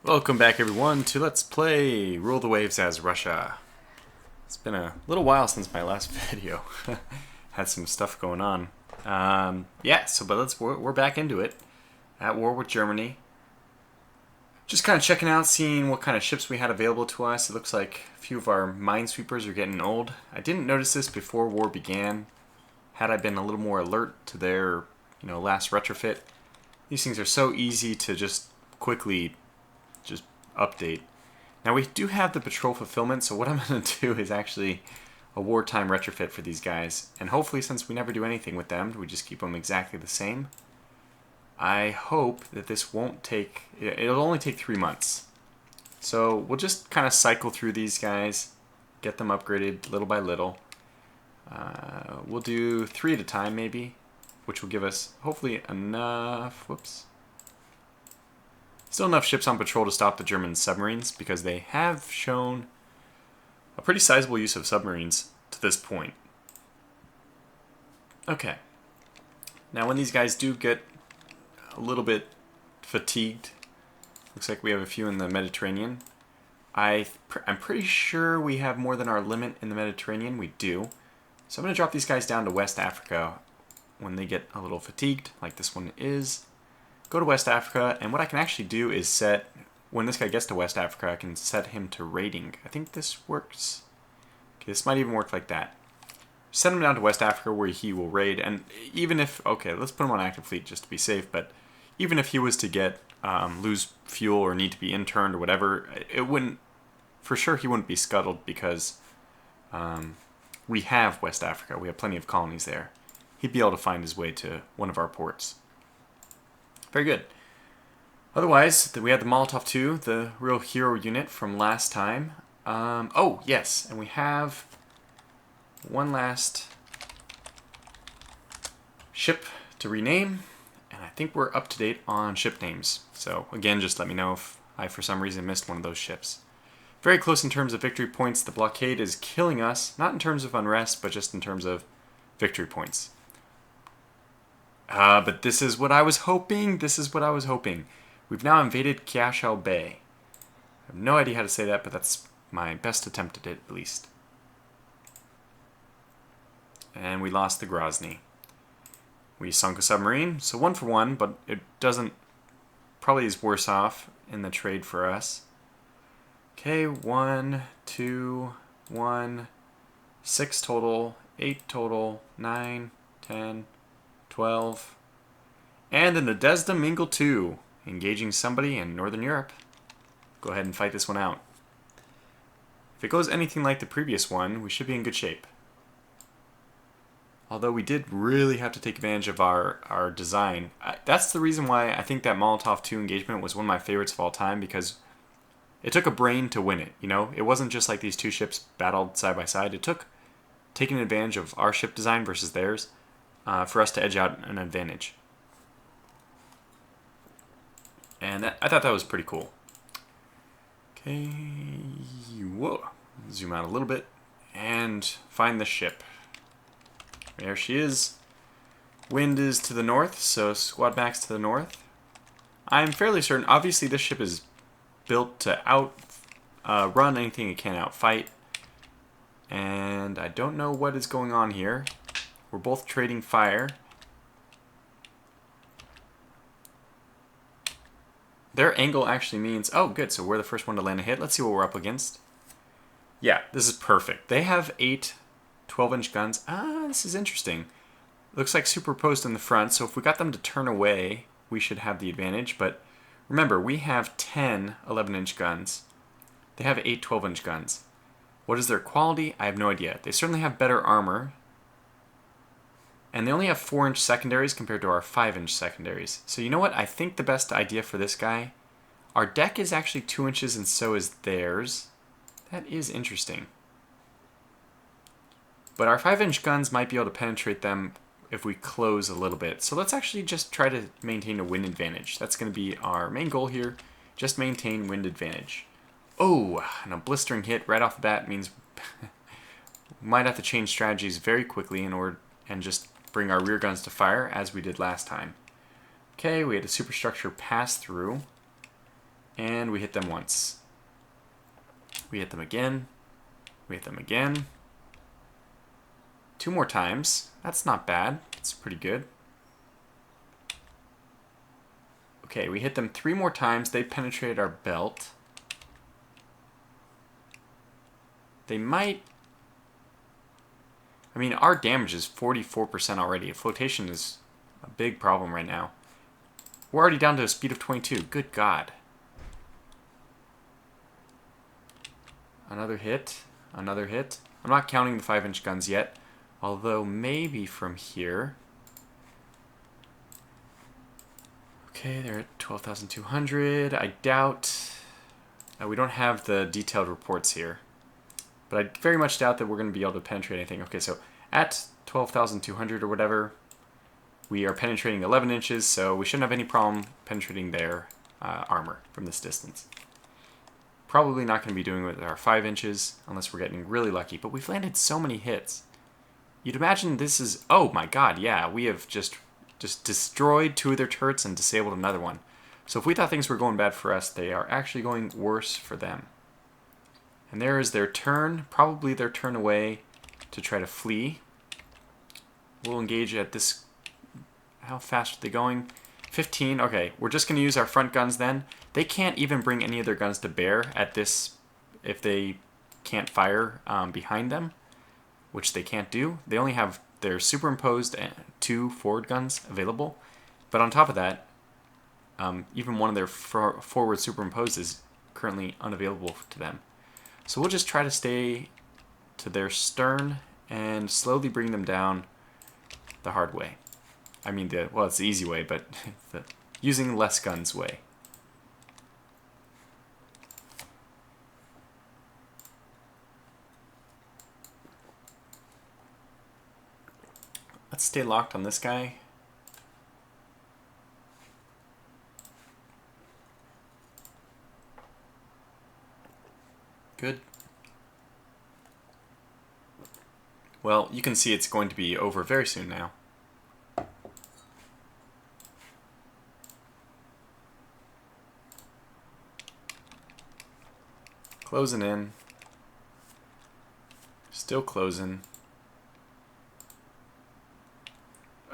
Welcome back everyone to Let's Play Rule the Waves as Russia. It's been a little while since my last video. Had some stuff going on. But we're back into it. At war with Germany. Just kind of checking out, seeing what kind of ships we had available to us. It looks like a few of our minesweepers are getting old. I didn't notice this before war began. Had I been a little more alert to their, last retrofit. These things are so easy to just quickly update. Now we do have the patrol fulfillment, so what I'm going to do is actually a wartime retrofit for these guys. And hopefully, since we never do anything with them, we just keep them exactly the same. I hope that this won't take, it'll only take 3 months. So we'll just kind of cycle through these guys, get them upgraded little by little. We'll do 3 at a time maybe, which will give us hopefully enough, still enough ships on patrol to stop the German submarines, because they have shown a pretty sizable use of submarines to this point. Okay. Now when these guys do get a little bit fatigued, looks like we have a few in the Mediterranean. I'm pretty sure we have more than our limit in the Mediterranean. We do. So I'm going to drop these guys down to West Africa when they get a little fatigued, like this one is. Go to West Africa, and what I can actually do is set, when this guy gets to West Africa, I can set him to raiding. I think this works. Okay, this might even work like that. Send him down to West Africa where he will raid, and even if, okay, let's put him on active fleet just to be safe, but even if he was to get, lose fuel or need to be interned or whatever, it wouldn't, for sure he wouldn't be scuttled, because we have West Africa. We have plenty of colonies there. He'd be able to find his way to one of our ports. Very good. Otherwise, we had the Molotov 2, the real hero unit from last time. Oh, yes, and we have one last ship to rename, and I think we're up to date on ship names. So, again, just let me know if I, for some reason, missed one of those ships. Very close in terms of victory points. The blockade is killing us, not in terms of unrest, but just in terms of victory points. But this is what I was hoping. We've now invaded Kiashao Bay. I have no idea how to say that, but that's my best attempt at it, at least. And we lost the Grozny. We sunk a submarine, so 1 for 1, but it doesn't, probably is worse off in the trade for us. Okay, 1, 2, 1, 6 total, 8 total, 9, 10, 12. And in the Desda Mingle 2, engaging somebody in Northern Europe. Go ahead and fight this one out. If it goes anything like the previous one, we should be in good shape. Although we did really have to take advantage of our design. That's the reason why I think that Molotov 2 engagement was one of my favorites of all time, because it took a brain to win it, It wasn't just like these two ships battled side by side. It took taking advantage of our ship design versus theirs for us to edge out an advantage. And I thought that was pretty cool. Okay, whoa. Zoom out a little bit and find the ship. There she is. Wind is to the north, so squad backs to the north. I'm fairly certain, obviously this ship is built to run anything it can outfight. And I don't know what is going on here. We're both trading fire. Their angle actually means, oh good, so we're the first one to land a hit. Let's see what we're up against. Yeah, this is perfect. They have 8 12-inch guns. This is interesting. Looks like superposed in the front, so if we got them to turn away, we should have the advantage. But remember, we have 10 11-inch guns. They have 8 12-inch guns. What is their quality? I have no idea. They certainly have better armor. And they only have 4-inch secondaries compared to our 5-inch secondaries. So you know what? I think the best idea for this guy, our deck is actually 2 inches and so is theirs. That is interesting. But our 5-inch guns might be able to penetrate them if we close a little bit. So let's actually just try to maintain a wind advantage. That's going to be our main goal here. Just maintain wind advantage. Oh, and a blistering hit right off the bat means we might have to change strategies very quickly and just bring our rear guns to fire as we did last time. Okay, we had a superstructure pass through. And we hit them once. We hit them again. We hit them again. 2 more times. That's not bad. That's pretty good. Okay, we hit them 3 more times. They penetrated our belt. They might... I mean, our damage is 44% already. Flotation is a big problem right now. We're already down to a speed of 22. Good God. Another hit. Another hit. I'm not counting the 5-inch guns yet. Although maybe from here. Okay, they're at 12,200. I doubt... we don't have the detailed reports here. But I very much doubt that we're going to be able to penetrate anything. Okay, so at 12,200 or whatever, we are penetrating 11 inches, so we shouldn't have any problem penetrating their armor from this distance. Probably not going to be doing it with our 5 inches, unless we're getting really lucky. But we've landed so many hits. You'd imagine this is... Oh my god, yeah, we have just destroyed 2 of their turrets and disabled another one. So if we thought things were going bad for us, they are actually going worse for them. And there is their turn, probably their turn away to try to flee. We'll engage at this... How fast are they going? 15. Okay, we're just going to use our front guns then. They can't even bring any of their guns to bear at this if they can't fire behind them, which they can't do. They only have their superimposed 2 forward guns available. But on top of that, even one of their forward superimposed is currently unavailable to them. So we'll just try to stay to their stern and slowly bring them down the hard way. I mean, well, it's the easy way, but the using less guns way. Let's stay locked on this guy. Good. Well, you can see it's going to be over very soon now. Closing in. Still closing.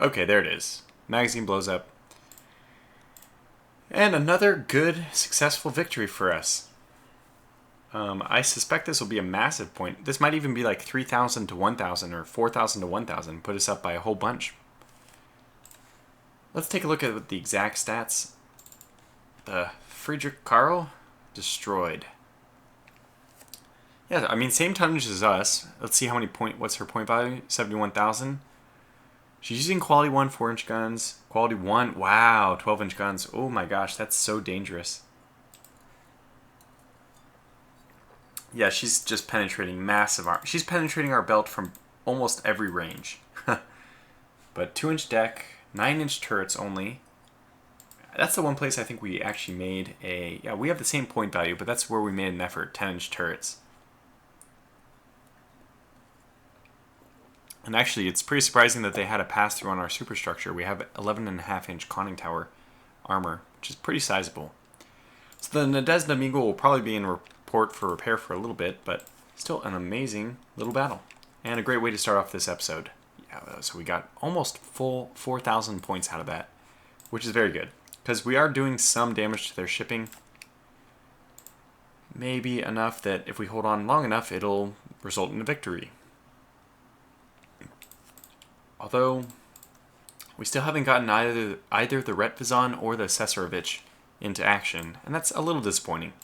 Okay, there it is. Magazine blows up. And another good, successful victory for us. I suspect this will be a massive point. This might even be like 3,000 to 1,000 or 4,000 to 1,000. Put us up by a whole bunch. Let's take a look at the exact stats. The Friederick Carl, destroyed. Yeah, I mean, same tonnage as us. Let's see how many what's her point value? 71,000. She's using quality 1 4-inch guns. Quality 1, wow, 12-inch guns. Oh my gosh, that's so dangerous. Yeah, she's just penetrating massive armor. She's penetrating our belt from almost every range. But 2-inch deck, 9-inch turrets only. That's the one place I think we actually made a... Yeah, we have the same point value, but that's where we made an effort, 10-inch turrets. And actually, it's pretty surprising that they had a pass-through on our superstructure. We have 11.5-inch conning tower armor, which is pretty sizable. So the Nadezhda Migul will probably be in report for repair for a little bit, but still an amazing little battle. And a great way to start off this episode. Yeah, so we got almost full 4,000 points out of that, which is very good. Because we are doing some damage to their shipping. Maybe enough that if we hold on long enough, it'll result in a victory. Although, we still haven't gotten either the Retvizon or the Cesarevich into action, and that's a little disappointing.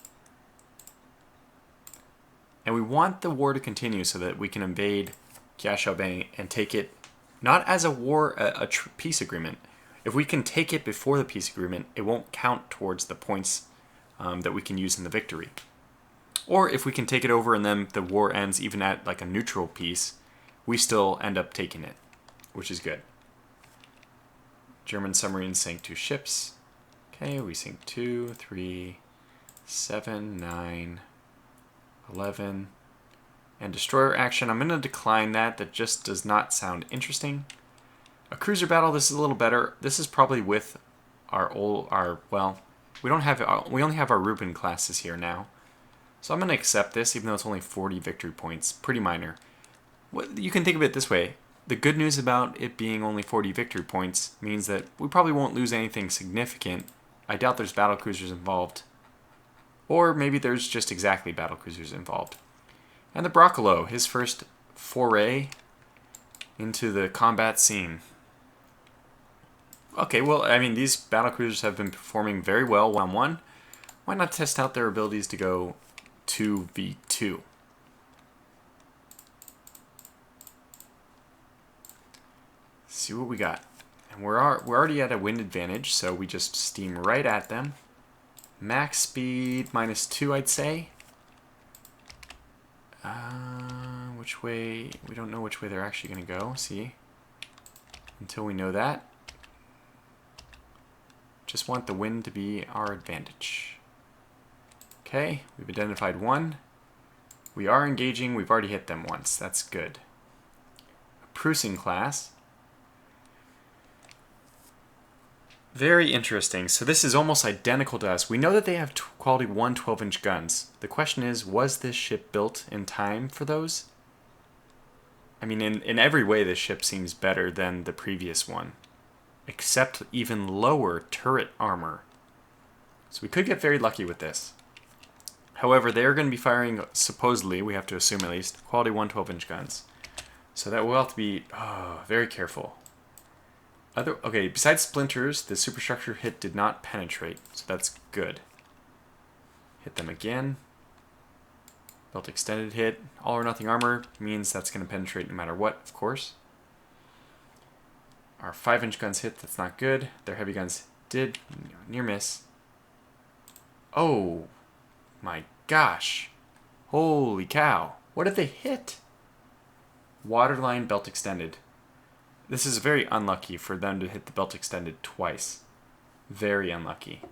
And we want the war to continue so that we can invade Kiashaobei and take it, not as a war, a peace agreement. If we can take it before the peace agreement, it won't count towards the points that we can use in the victory. Or if we can take it over and then the war ends even at like a neutral peace, we still end up taking it, which is good. German submarines sank 2 ships. Okay, we sink 2, 3, 7, 9, 11. And destroyer action, I'm going to decline that. That just does not sound interesting. A cruiser battle, this is a little better. This is probably with well, We don't have we only have our Reuben classes here now. So I'm going to accept this, even though it's only 40 victory points. Pretty minor. You can think of it this way. The good news about it being only 40 victory points means that we probably won't lose anything significant. I doubt there's battlecruisers involved. Or maybe there's just exactly battlecruisers involved. And the Broccolo, his first foray into the combat scene. Okay, well, I mean, these battlecruisers have been performing very well one-on-one. Why not test out their abilities to go 2v2? See what we got. And we're already at a wind advantage, so we just steam right at them. Max speed -2, I'd say. Which way? We don't know which way they're actually going to go. See? Until we know that. Just want the wind to be our advantage. Okay, we've identified one. We are engaging. We've already hit them once. That's good. A Prussian class. Very interesting. So this is almost identical to us. We know that they have quality 1 12-inch guns. The question is, was this ship built in time for those? I mean, in every way, this ship seems better than the previous one, except even lower turret armor. So we could get very lucky with this. However, they are going to be firing, supposedly, we have to assume at least, quality 1 12-inch guns. So that we'll have to be very careful. Okay, besides splinters, the superstructure hit did not penetrate, so that's good. Hit them again. Belt extended hit. All or nothing armor means that's going to penetrate no matter what, of course. Our 5-inch guns hit, that's not good. Their heavy guns did near miss. Oh my gosh. Holy cow. What did they hit? Waterline belt extended. This is very unlucky for them to hit the belt extended twice. Very unlucky.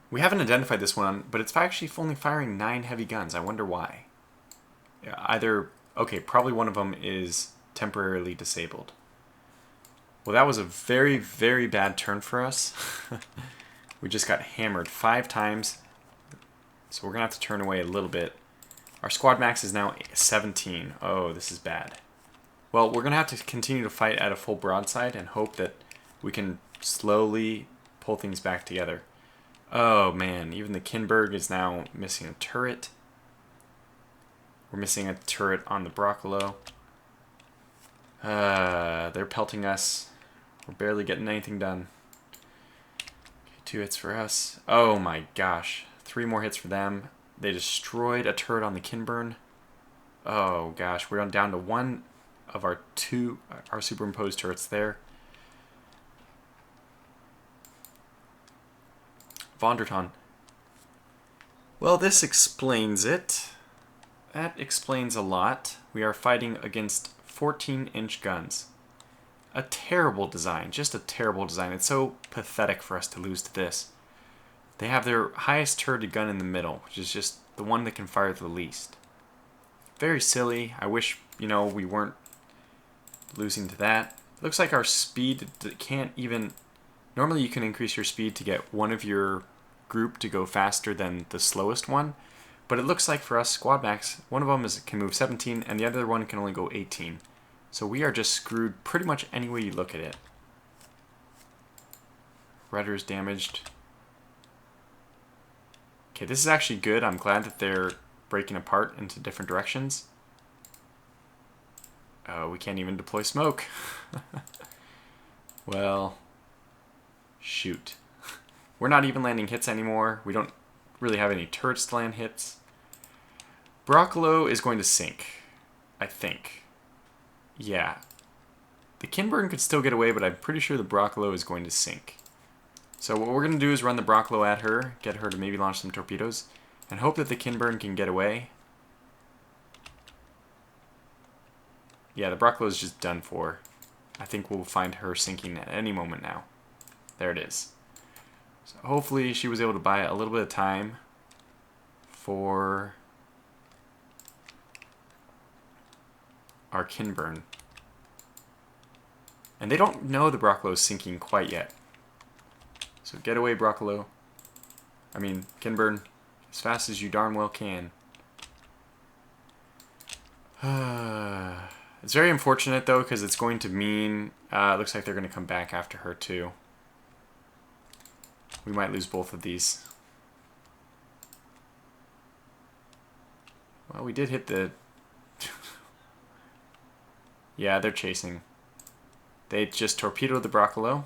We haven't identified this one, but it's actually only firing 9 heavy guns. I wonder why. Either, okay, probably one of them is temporarily disabled. Well, that was a very, very bad turn for us. We just got hammered 5 times. So we're going to have to turn away a little bit. Our squad max is now 17. Oh, this is bad. Well, we're going to have to continue to fight at a full broadside and hope that we can slowly pull things back together. Oh, man. Even the Kinburg is now missing a turret. We're missing a turret on the Broccolo. They're pelting us. We're barely getting anything done. Okay, 2 hits for us. Oh, my gosh. 3 more hits for them. They destroyed a turret on the Kinburn. Oh gosh, we're down to 1 of our superimposed turrets there. Vonderton. Well, this explains it. That explains a lot. We are fighting against 14-inch guns. A terrible design, just a terrible design. It's so pathetic for us to lose to this. They have their highest turreted gun in the middle, which is just the one that can fire the least. Very silly. I wish, we weren't losing to that. Looks like our speed can't even... Normally you can increase your speed to get one of your group to go faster than the slowest one. But it looks like for us, squad max, one of them can move 17 and the other one can only go 18. So we are just screwed pretty much any way you look at it. Rudder's damaged. Okay, this is actually good. I'm glad that they're breaking apart into different directions. Oh, we can't even deploy smoke. Well, shoot. We're not even landing hits anymore. We don't really have any turrets to land hits. Broccolo is going to sink, I think. Yeah. The Kinburn could still get away, but I'm pretty sure the Broccolo is going to sink. So what we're going to do is run the Broccolo at her, get her to maybe launch some torpedoes, and hope that the Kinburn can get away. Yeah, the Broccolo is just done for. I think we'll find her sinking at any moment now. There it is. So hopefully she was able to buy a little bit of time for our Kinburn. And they don't know the Broccolo is sinking quite yet. So get away, Broccolo. I mean, Kinburn, as fast as you darn well can. It's very unfortunate, though, because it's going to mean... it looks like they're going to come back after her, too. We might lose both of these. Well, we did hit the... Yeah, they're chasing. They just torpedoed the Broccolo.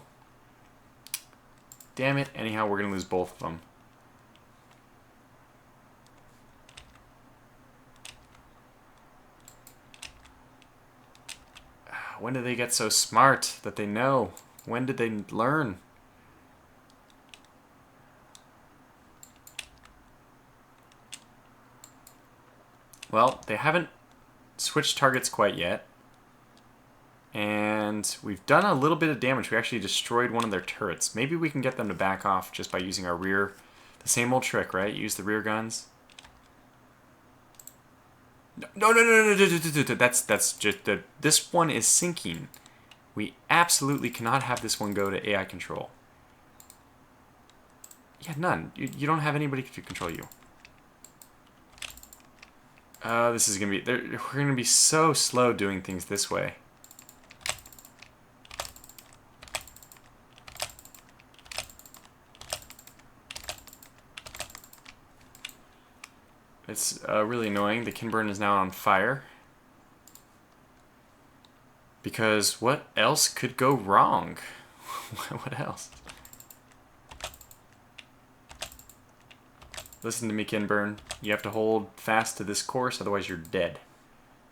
Damn it. Anyhow, we're going to lose both of them. When did they get so smart that they know? When did they learn? Well, they haven't switched targets quite yet. And we've done a little bit of damage. We actually destroyed one of their turrets. Maybe we can get them to back off just by using our rear... The same old trick, right? Use the rear guns. No. That's just... This one is sinking. We absolutely cannot have this one go to AI control. Yeah, none. You don't have anybody to control you. This is going to be... We're going to be so slow doing things this way. It's really annoying. The Kinburn is now on fire. Because what else could go wrong? What else? Listen to me, Kinburn. You have to hold fast to this course, otherwise you're dead.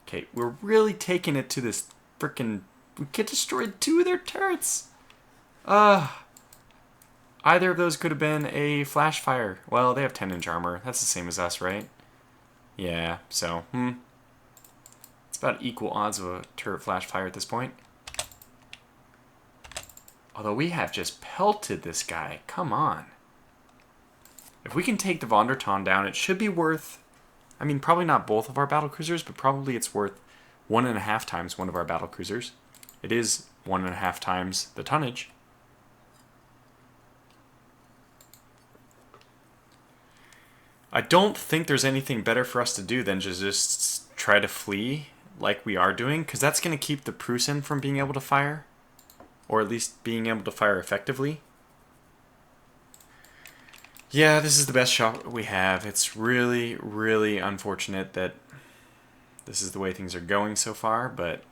Okay, we're really taking it to this frickin'... We get destroyed 2 of their turrets! Either of those could have been a flash fire. Well, they have 10-inch armor. That's the same as us, right? Yeah, so, It's about equal odds of a turret flash fire at this point. Although we have just pelted this guy. Come on. If we can take the Von der Ton down, it should be worth... I mean, probably not both of our battlecruisers, but probably it's worth 1.5 times one of our battlecruisers. It is 1.5 times the tonnage. I don't think there's anything better for us to do than just try to flee like we are doing, because that's going to keep the Prussian from being able to fire, or at least being able to fire effectively. Yeah, this is the best shot we have. It's really, really unfortunate that this is the way things are going so far, but...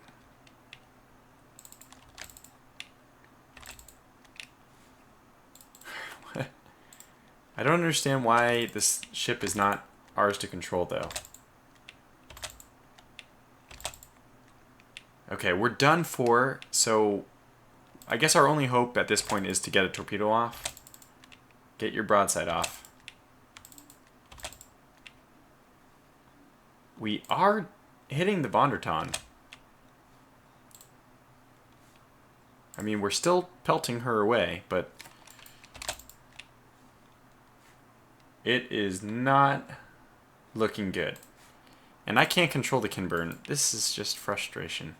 I don't understand why this ship is not ours to control, though. Okay, we're done for, so I guess our only hope at this point is to get a torpedo off. Get your broadside off. We are hitting the Von der Ton. I mean, we're still pelting her away, but... It is not looking good. And I can't control the Kinburn. This is just frustration.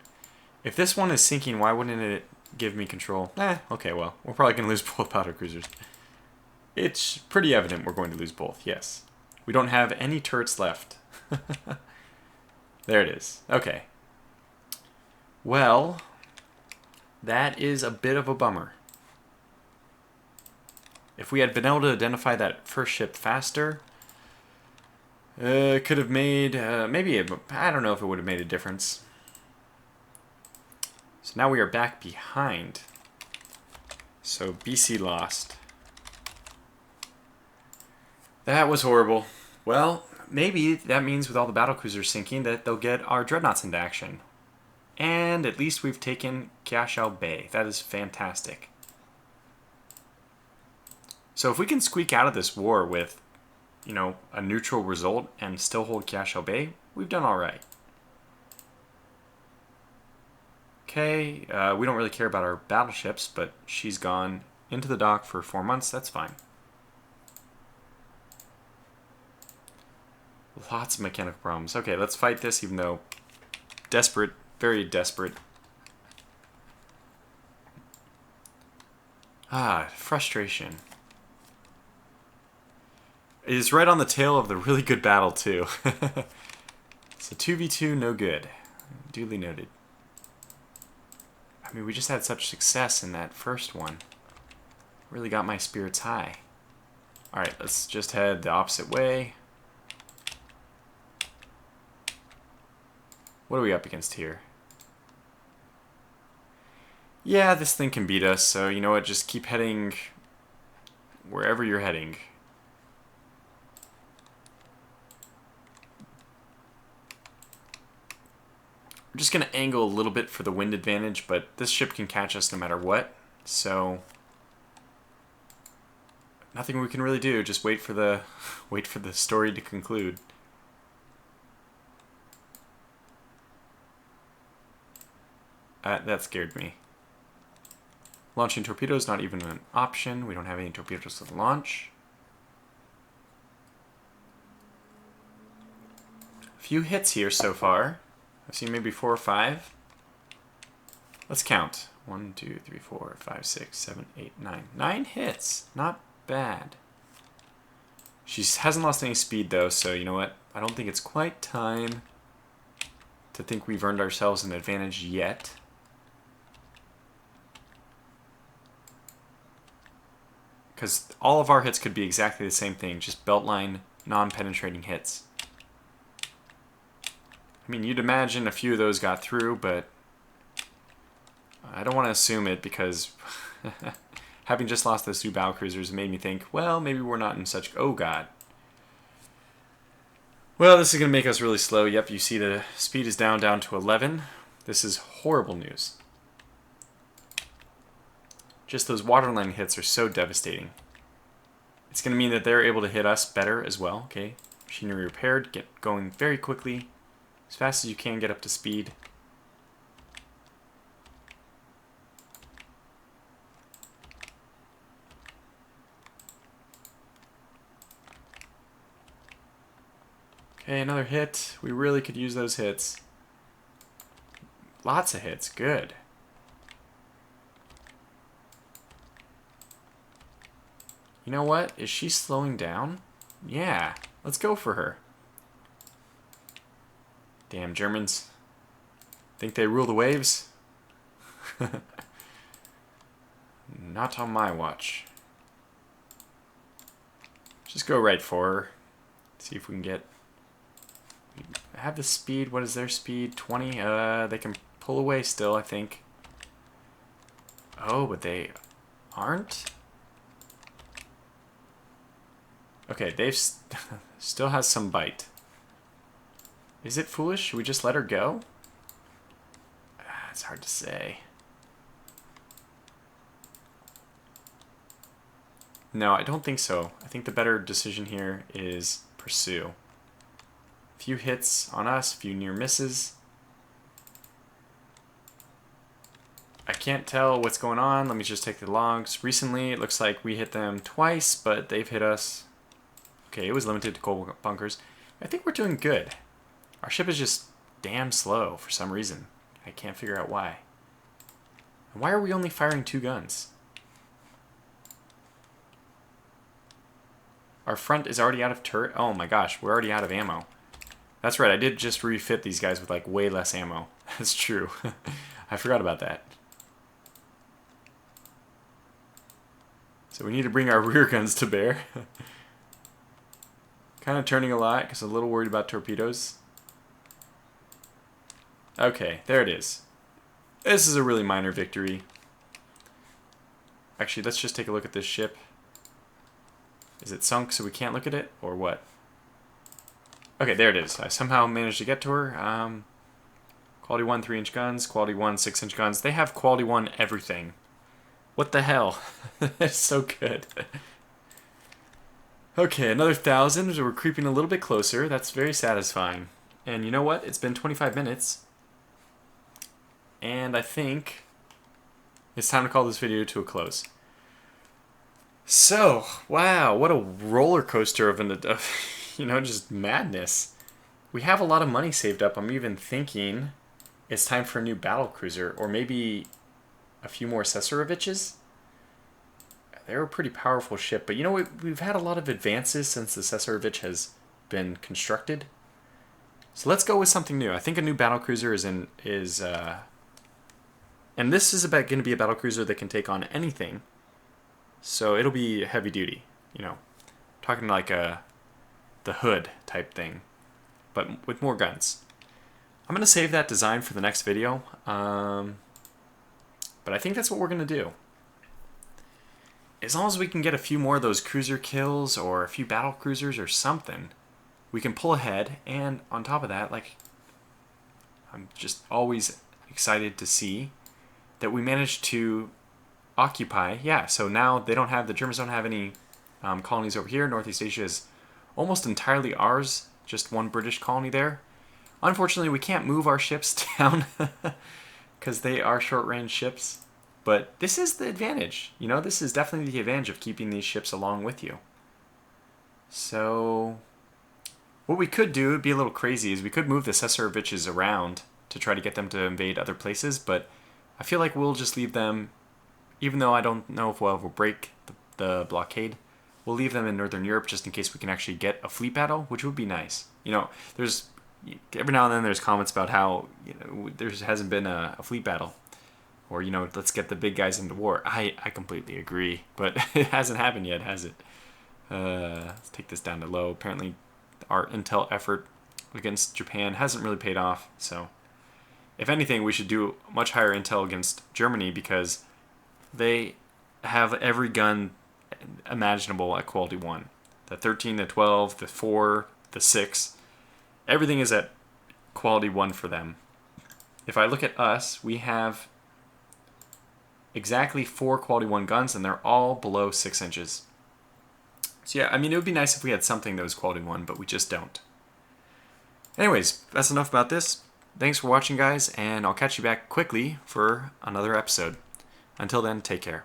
If this one is sinking, why wouldn't it give me control? Okay, well, we're probably going to lose both battlecruisers. It's pretty evident we're going to lose both, yes. We don't have any turrets left. There it is. Okay. Well, that is a bit of a bummer. If we had been able to identify that first ship faster, it could have made, maybe, I don't know if it would have made a difference. So now we are back behind. So BC lost. That was horrible. Well, maybe that means with all the battlecruisers sinking that they'll get our dreadnoughts into action. And at least we've taken Kiashao Bay. That is fantastic. So if we can squeak out of this war with, you know, a neutral result and still hold Kiashao Bay, we've done all right. Okay, we don't really care about our battleships, but she's gone into the dock for 4 months. That's fine. Lots of mechanical problems. Okay, let's fight this, even though desperate, very desperate. Ah, frustration. It is right on the tail of the really good battle, too. So 2v2, no good. Duly noted. I mean, we just had such success in that first one. Really got my spirits high. Alright, let's just head the opposite way. What are we up against here? Yeah, this thing can beat us, so you know what, just keep heading wherever you're heading. We're just going to angle a little bit for the wind advantage, but this ship can catch us no matter what, so nothing we can really do, just wait for the story to conclude. That scared me. Launching torpedoes, not even an option. We don't have any torpedoes to launch. A few hits here so far. I've seen maybe 4 or 5. Let's count. 1, 2, 3, 4, 5, 6, 7, 8, 9. 9 hits. Not bad. She hasn't lost any speed though, so you know what? I don't think it's quite time to think we've earned ourselves an advantage yet. Because all of our hits could be exactly the same thing, just beltline, non-penetrating hits. I mean, you'd imagine a few of those got through, but I don't want to assume it because having just lost those 2 battlecruisers made me think, well, maybe we're not in such... Oh, God. Well, this is going to make us really slow. Yep, you see the speed is down to 11. This is horrible news. Just those waterline hits are so devastating. It's going to mean that they're able to hit us better as well. Okay, machinery repaired. Get going very quickly. As fast as you can get up to speed. Okay, another hit. We really could use those hits. Lots of hits. Good. You know what? Is she slowing down? Yeah. Let's go for her. Damn Germans. Think they rule the waves? Not on my watch. Just go right for her. See if we can get... Have the speed. What is their speed? 20? They can pull away still, I think. Oh, but they aren't? Okay, they've still has some bite. Is it foolish? Should we just let her go? It's hard to say. No, I don't think so. I think the better decision here is pursue. A few hits on us, a few near misses. I can't tell what's going on. Let me just take the logs. Recently, it looks like we hit them twice, but they've hit us. Okay, it was limited to coal bunkers. I think we're doing good. Our ship is just damn slow for some reason. I can't figure out why. And why are we only firing 2 guns? Our front is already out of turret. Oh my gosh, we're already out of ammo. That's right, I did just refit these guys with like way less ammo. That's true. I forgot about that. So we need to bring our rear guns to bear. Kind of turning a lot because I'm a little worried about torpedoes. Okay, there it is. This is a really minor victory. Actually, let's just take a look at this ship. Is it sunk so we can't look at it, or what? Okay, there it is. I somehow managed to get to her. Quality 1 3-inch guns, quality 1 6-inch guns. They have quality 1 everything. What the hell? That's so good. Okay, another 1,000. We're creeping a little bit closer. That's very satisfying. And you know what? It's been 25 minutes. And I think it's time to call this video to a close. So, wow, what a roller coaster of you know, just madness. We have a lot of money saved up. I'm even thinking it's time for a new battlecruiser, or maybe a few more Cesaroviches. they're a pretty powerful ship. But you know, we've had a lot of advances since the Cesarevich has been constructed. So let's go with something new. I think a new battlecruiser and this is going to be a battlecruiser that can take on anything. So it'll be heavy duty, you know, talking like the Hood type thing, but with more guns. I'm going to save that design for the next video, but I think that's what we're going to do. As long as we can get a few more of those cruiser kills or a few battle cruisers or something, we can pull ahead. And on top of that, like, I'm just always excited to see that we managed to occupy. Yeah, so now the Germans don't have any colonies over here. Northeast Asia is almost entirely ours, just one British colony there. Unfortunately, we can't move our ships down because they are short-range ships. But this is the advantage. You know, this is definitely the advantage of keeping these ships along with you. So what we could do, would be a little crazy, is we could move the Cesareviches around to try to get them to invade other places, but I feel like we'll just leave them, even though I don't know if we'll ever break the blockade, we'll leave them in Northern Europe just in case we can actually get a fleet battle, which would be nice. You know, there's every now and then there's comments about how, you know, there hasn't been a fleet battle. Or, you know, let's get the big guys into war. I completely agree, but it hasn't happened yet, has it? Let's take this down to low. Apparently, our intel effort against Japan hasn't really paid off. So, if anything, we should do much higher intel against Germany because they have every gun imaginable at quality 1. The 13, the 12, the 4, the 6. Everything is at quality 1 for them. If I look at us, we have exactly 4 quality 1 guns, and they're all below 6 inches. So yeah, I mean, it would be nice if we had something that was quality 1, but we just don't. Anyways, that's enough about this. Thanks for watching, guys, and I'll catch you back quickly for another episode. Until then, take care.